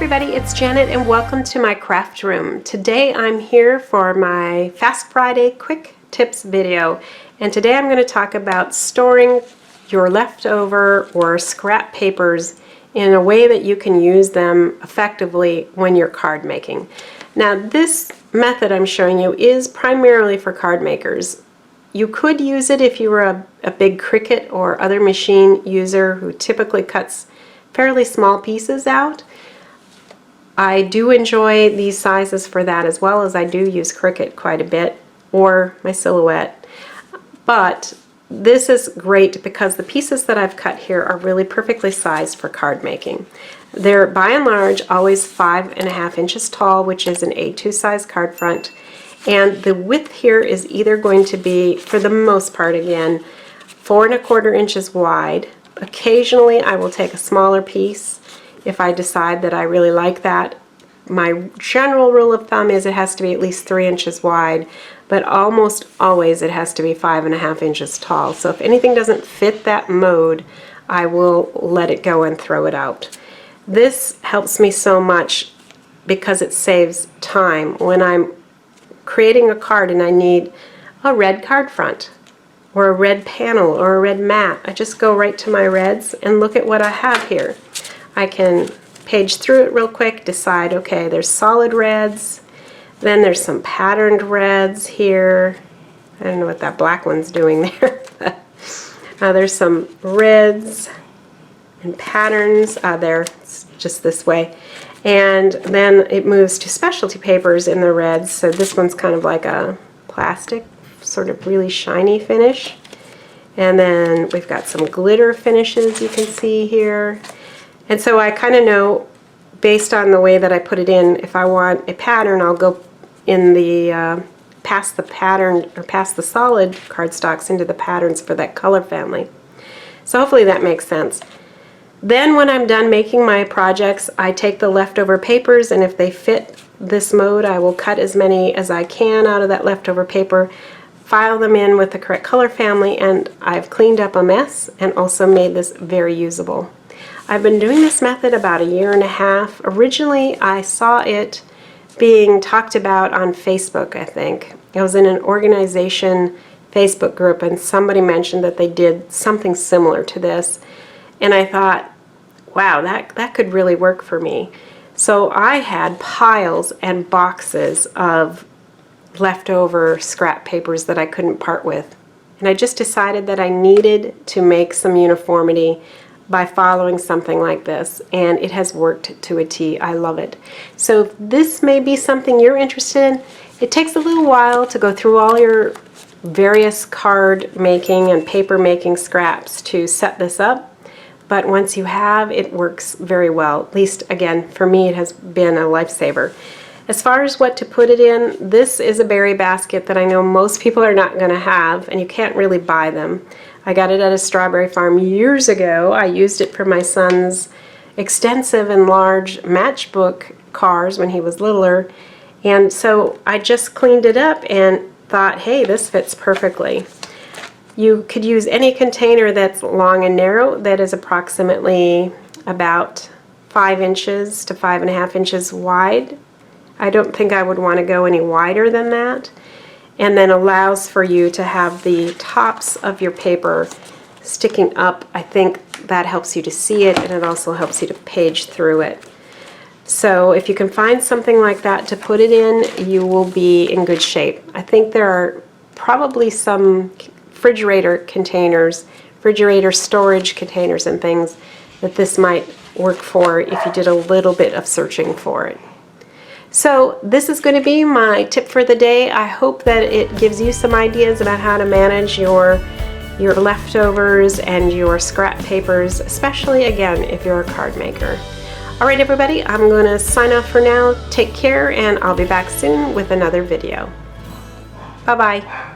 everybody, it's Janet and welcome to my craft room. Today I'm here for my Fast Friday quick tips video, and today I'm going to talk about storing your leftover or scrap papers in a way that you can use them effectively when you're card making. Now this method I'm showing you is primarily for card makers. You could use it if you were a big Cricut or other machine user who typically cuts fairly small pieces out. I do enjoy these sizes for that, as well as I do use Cricut quite a bit, or my Silhouette. But this is great because the pieces that I've cut here are really perfectly sized for card making. They're by and large always 5.5 inches tall, which is an A2 size card front. And the width here is either going to be, for the most part again, 4.25 inches wide. Occasionally I will take a smaller piece if I decide that I really like that. My general rule of thumb is it has to be at least 3 inches wide, but almost always it has to be 5.5 inches tall. So if anything doesn't fit that mode, I will let it go and throw it out. This helps me so much because it saves time. When I'm creating a card and I need a red card front, or a red panel, or a red mat, I just go right to my reds and look at what I have here. I can page through it real quick, decide, okay, there's solid reds, then there's some patterned reds here. I don't know what that black one's doing there. There's some reds and patterns there, it's just this way. And then it moves to specialty papers in the reds. So this one's kind of like a plastic, sort of really shiny finish. And then we've got some glitter finishes you can see here. And so I kind of know, based on the way that I put it in, if I want a pattern, I'll go in the past the pattern, or past the solid cardstocks into the patterns for that color family. So hopefully that makes sense. Then when I'm done making my projects, I take the leftover papers, and if they fit this mode, I will cut as many as I can out of that leftover paper, file them in with the correct color family, and I've cleaned up a mess and also made this very usable. I've been doing this method about 1.5 years. Originally, I saw it being talked about on Facebook, I think. I was in an organization Facebook group, and somebody mentioned that they did something similar to this. And I thought, wow, that could really work for me. So I had piles and boxes of leftover scrap papers that I couldn't part with. And I just decided that I needed to make some uniformity by following something like this, and it has worked to a T. I love it. So if this may be something you're interested in, it takes a little while to go through all your various card making and paper making scraps to set this up, but once you have, it works very well. At least, again, for me, it has been a lifesaver. As far as what to put it in, this is a berry basket that I know most people are not going to have, and you can't really buy them. I got it at a strawberry farm years ago. I used it for my son's extensive and large matchbook cars when he was littler, and so I just cleaned it up and thought, hey, this fits perfectly. You could use any container that's long and narrow that is approximately about 5 inches to 5.5 inches wide. I don't think I would want to go any wider than that. And then allows for you to have the tops of your paper sticking up. I think that helps you to see it, and it also helps you to page through it. So if you can find something like that to put it in, you will be in good shape. I think there are probably some refrigerator containers, refrigerator storage containers and things that this might work for if you did a little bit of searching for it. So this is going to be my tip for the day. I hope that it gives you some ideas about how to manage your leftovers and your scrap papers, especially, again, if you're a card maker. All right, everybody, I'm going to sign off for now. Take care, and I'll be back soon with another video. Bye-bye.